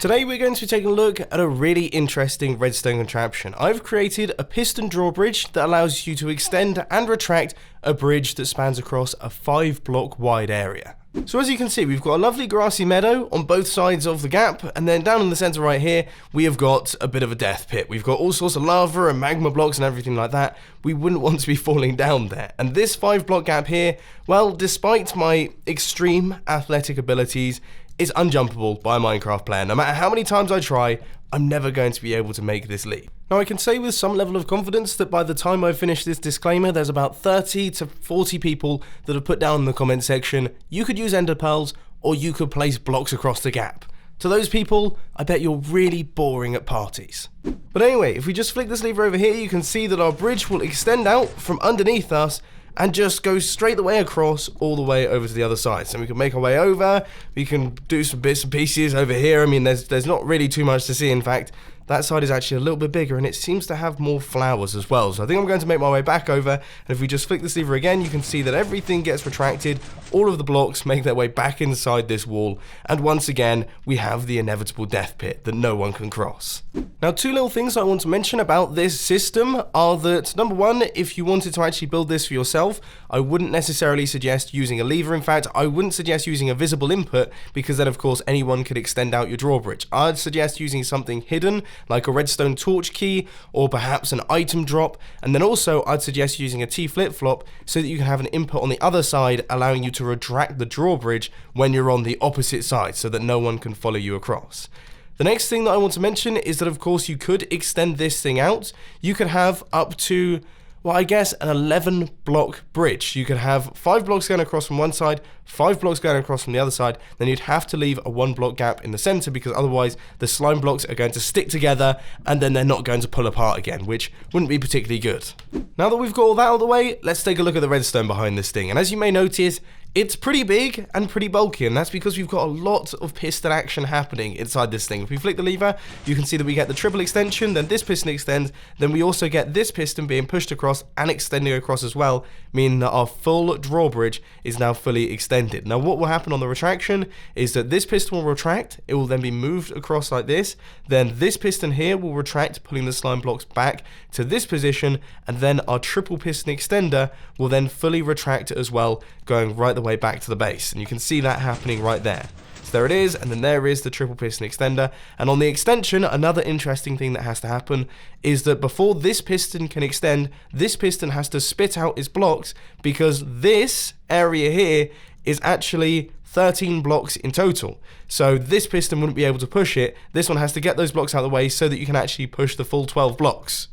Today we're going to be taking a look at a really interesting redstone contraption. I've created a piston drawbridge that allows you to extend and retract a bridge that spans across a 5-block wide area. So as you can see, we've got a lovely grassy meadow on both sides of the gap, and then down in the center right here, we have got a bit of a death pit. We've got all sorts of lava and magma blocks and everything like that. We wouldn't want to be falling down there. And this 5-block gap here, well, despite my extreme athletic abilities, is unjumpable by a Minecraft player. No matter how many times I try, I'm never going to be able to make this leap. Now I can say with some level of confidence that by the time I finish this disclaimer, there's about 30 to 40 people that have put down in the comment section, you could use ender pearls or you could place blocks across the gap. To those people, I bet you're really boring at parties. But anyway, if we just flick this lever over here, you can see that our bridge will extend out from underneath us and just go straight the way across, all the way over to the other side. So we can make our way over, we can do some bits and pieces over here. I mean, there's not really too much to see. In fact, that side is actually a little bit bigger and it seems to have more flowers as well. So I think I'm going to make my way back over, and if we just flick this lever again, you can see that everything gets retracted, all of the blocks make their way back inside this wall, and once again, we have the inevitable death pit that no one can cross. Now, two little things I want to mention about this system are that, number one, if you wanted to actually build this for yourself, I wouldn't necessarily suggest using a lever. In fact, I wouldn't suggest using a visible input, because then of course anyone could extend out your drawbridge. I'd suggest using something hidden, like a redstone torch key, or perhaps an item drop, and then also I'd suggest using a T flip-flop so that you can have an input on the other side, allowing you to retract the drawbridge when you're on the opposite side, so that no one can follow you across. The next thing that I want to mention is that of course you could extend this thing out. You could have up to, well, I guess an 11-block bridge. You could have 5 blocks going across from one side, 5 blocks going across from the other side, then you'd have to leave a 1-block gap in the center, because otherwise the slime blocks are going to stick together and then they're not going to pull apart again, which wouldn't be particularly good. Now that we've got all that out of the way, let's take a look at the redstone behind this thing. And as you may notice, it's pretty big and pretty bulky, and that's because we've got a lot of piston action happening inside this thing. If we flick the lever, you can see that we get the triple extension, then this piston extends, then we also get this piston being pushed across and extending across as well, meaning that our full drawbridge is now fully extended. Now what will happen on the retraction is that this piston will retract, it will then be moved across like this, then this piston here will retract, pulling the slime blocks back to this position, and then our triple piston extender will then fully retract as well, going right the way back to the base, and you can see that happening right there. So there it is, and then there is the triple piston extender. And on the extension, another interesting thing that has to happen is that before this piston can extend, this piston has to spit out its blocks, because this area here is actually 13 blocks in total. So this piston wouldn't be able to push it. This one has to get those blocks out of the way so that you can actually push the full 12 blocks.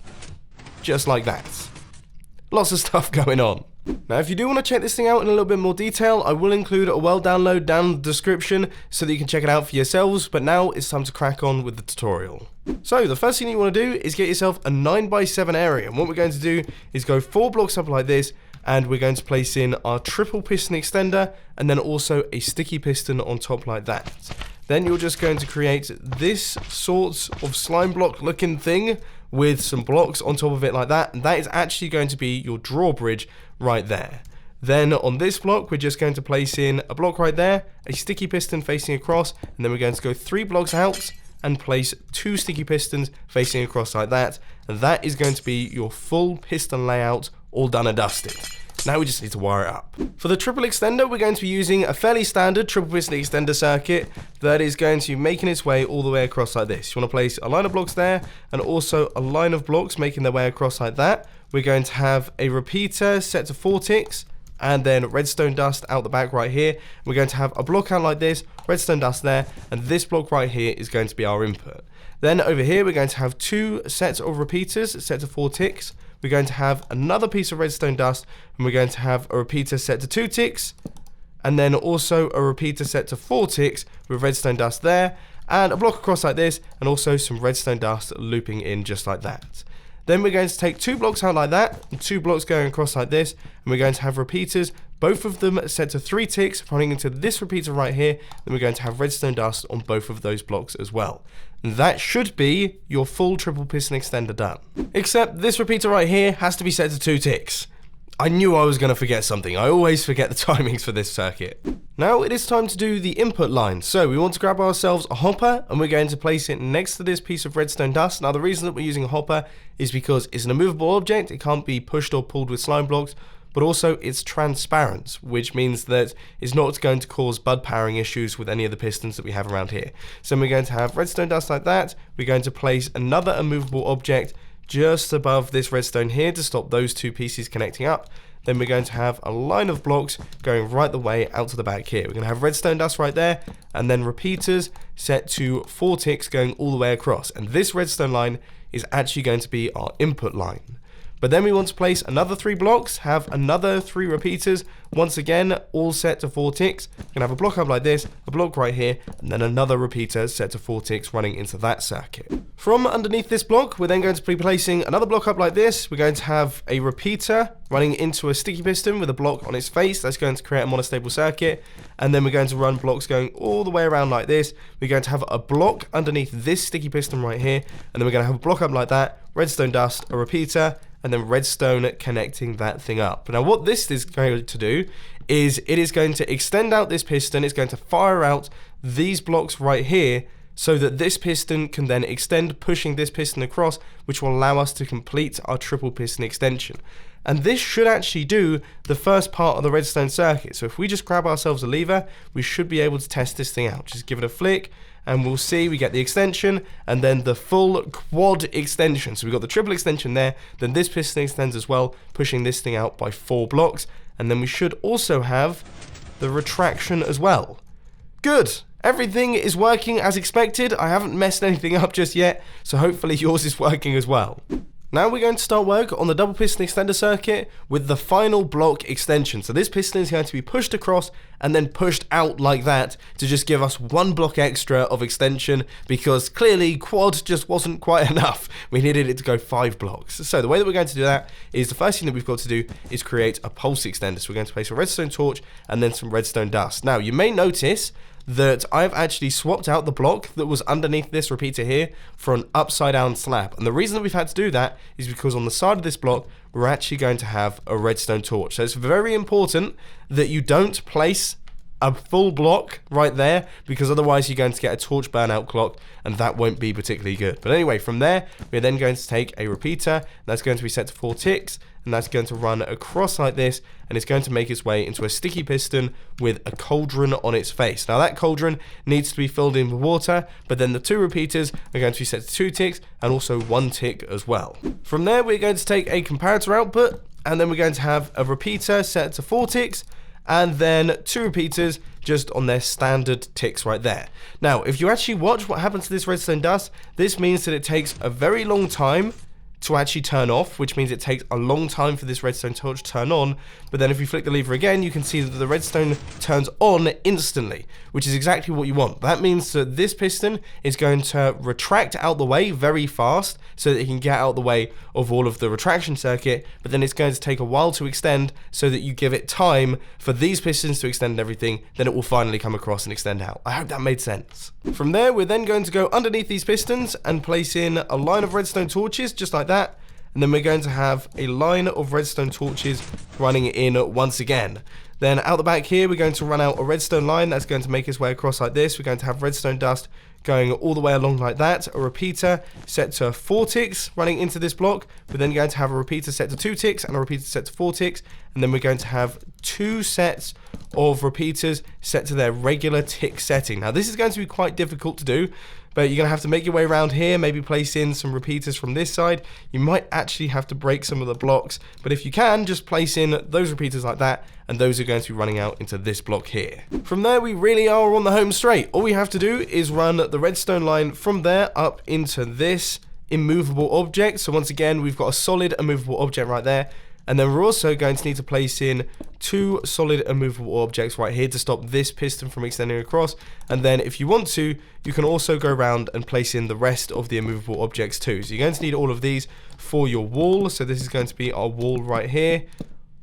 Just like that. Lots of stuff going on. Now, if you do want to check this thing out in a little bit more detail, I will include a world download down in the description so that you can check it out for yourselves, but now it's time to crack on with the tutorial. So, the first thing you want to do is get yourself a 9x7 area, and what we're going to do is go 4 blocks up like this, and we're going to place in our triple piston extender, and then also a sticky piston on top like that. Then you're just going to create this sort of slime block looking thing with some blocks on top of it like that, and that is actually going to be your drawbridge right there. Then on this block, we're just going to place in a block right there, a sticky piston facing across, and then we're going to go 3 blocks out and place 2 sticky pistons facing across like that, and that is going to be your full piston layout all done and dusted. Now we just need to wire it up. For the triple extender, we're going to be using a fairly standard triple piston extender circuit that is going to be making its way all the way across like this. You want to place a line of blocks there, and also a line of blocks making their way across like that. We're going to have a repeater set to 4 ticks, and then redstone dust out the back right here. We're going to have a block out like this, redstone dust there, and this block right here is going to be our input. Then over here, we're going to have 2 sets of repeaters set to 4 ticks. We're going to have another piece of redstone dust, and we're going to have a repeater set to 2 ticks, and then also a repeater set to 4 ticks with redstone dust there, and a block across like this, and also some redstone dust looping in just like that. Then we're going to take 2 blocks out like that, and 2 blocks going across like this, and we're going to have repeaters, both of them set to 3 ticks, running into this repeater right here. Then we're going to have redstone dust on both of those blocks as well. And that should be your full triple piston extender done. Except this repeater right here has to be set to 2 ticks. I knew I was going to forget something. I always forget the timings for this circuit. Now it is time to do the input line. So we want to grab ourselves a hopper and we're going to place it next to this piece of redstone dust. Now the reason that we're using a hopper is because it's an immovable object. It can't be pushed or pulled with slime blocks, but also it's transparent, which means that it's not going to cause bud powering issues with any of the pistons that we have around here. So we're going to have redstone dust like that. We're going to place another immovable object just above this redstone here to stop those two pieces connecting up. Then we're going to have a line of blocks going right the way out to the back here. We're going to have redstone dust right there, and then repeaters set to 4 ticks going all the way across. And this redstone line is actually going to be our input line. But then we want to place another 3 blocks, have another 3 repeaters, once again, all set to 4 ticks. We're going to have a block up like this, a block right here, and then another repeater set to 4 ticks running into that circuit. From underneath this block, we're then going to be placing another block up like this. We're going to have a repeater running into a sticky piston with a block on its face. That's going to create a monostable circuit. And then we're going to run blocks going all the way around like this. We're going to have a block underneath this sticky piston right here. And then we're going to have a block up like that, redstone dust, a repeater, and then redstone connecting that thing up. Now what this is going to do is it is going to extend out this piston. It's going to fire out these blocks right here so that this piston can then extend, pushing this piston across, which will allow us to complete our triple piston extension. And this should actually do the first part of the redstone circuit. So if we just grab ourselves a lever, we should be able to test this thing out. Just give it a flick, and we'll see we get the extension and then the full quad extension. So we've got the triple extension there, then this piston extends as well, pushing this thing out by 4 blocks. And then we should also have the retraction as well. Good. Everything is working as expected. I haven't messed anything up just yet, so hopefully yours is working as well. Now we're going to start work on the double piston extender circuit with the final block extension. So this piston is going to be pushed across and then pushed out like that to just give us 1 block extra of extension, because clearly quad just wasn't quite enough. We needed it to go 5 blocks. So the way that we're going to do that is the first thing that we've got to do is create a pulse extender. So we're going to place a redstone torch and then some redstone dust. Now you may notice that I've actually swapped out the block that was underneath this repeater here for an upside down slab. And the reason that we've had to do that is because on the side of this block, we're actually going to have a redstone torch. So it's very important that you don't place a full block right there, because otherwise you're going to get a torch burnout clock, and that won't be particularly good. But anyway, from there, we're then going to take a repeater, that's going to be set to 4 ticks, and that's going to run across like this, and it's going to make its way into a sticky piston with a cauldron on its face. Now that cauldron needs to be filled in with water, but then the 2 repeaters are going to be set to 2 ticks, and also 1 tick as well. From there, we're going to take a comparator output, and then we're going to have a repeater set to 4 ticks, and then 2 repeaters just on their standard ticks right there. Now, if you actually watch what happens to this redstone dust, this means that it takes a very long time to actually turn off, which means it takes a long time for this redstone torch to turn on. But then if you flick the lever again, you can see that the redstone turns on instantly, which is exactly what you want. That means that this piston is going to retract out the way very fast so that it can get out the way of all of the retraction circuit, but then it's going to take a while to extend so that you give it time for these pistons to extend and everything, then it will finally come across and extend out. I hope that made sense. From there, we're then going to go underneath these pistons and place in a line of redstone torches, just like that. And then we're going to have a line of redstone torches running in once again. Then out the back here, we're going to run out a redstone line that's going to make its way across like this. We're going to have redstone dust going all the way along like that. A repeater set to 4 ticks running into this block. We're then going to have a repeater set to 2 ticks and a repeater set to 4 ticks. And then we're going to have 2 sets of repeaters set to their regular tick setting. Now this is going to be quite difficult to do, but you're going to have to make your way around here, maybe place in some repeaters from this side. You might actually have to break some of the blocks, but if you can, just place in those repeaters like that, and those are going to be running out into this block here. From there, we really are on the home straight. All we have to do is run the redstone line from there up into this immovable object. So once again, we've got a solid immovable object right there. And then we're also going to need to place in 2 solid immovable objects right here to stop this piston from extending across. And then if you want to, you can also go around and place in the rest of the immovable objects too. So you're going to need all of these for your wall. So this is going to be our wall right here.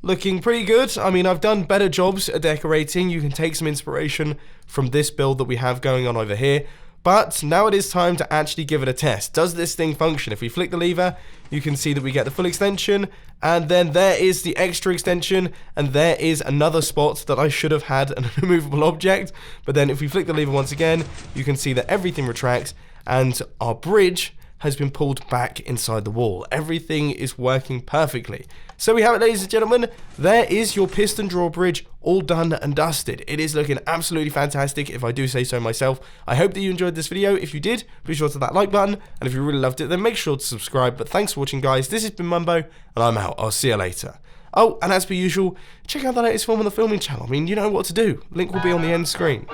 Looking pretty good. I mean, I've done better jobs at decorating. You can take some inspiration from this build that we have going on over here. But now it is time to actually give it a test. Does this thing function? If we flick the lever, you can see that we get the full extension, and then there is the extra extension, and there is another spot that I should have had an immovable object. But then if we flick the lever once again, you can see that everything retracts, and our bridge has been pulled back inside the wall. Everything is working perfectly. So we have it, ladies and gentlemen. There is your piston drawbridge all done and dusted. It is looking absolutely fantastic, if I do say so myself. I hope that you enjoyed this video. If you did, be sure to hit that like button, and if you really loved it, then make sure to subscribe. But thanks for watching, guys. This has been Mumbo, and I'm out. I'll see you later. Oh, and as per usual, check out the latest film on the filming channel. I mean, you know what to do. Link will be on the end screen.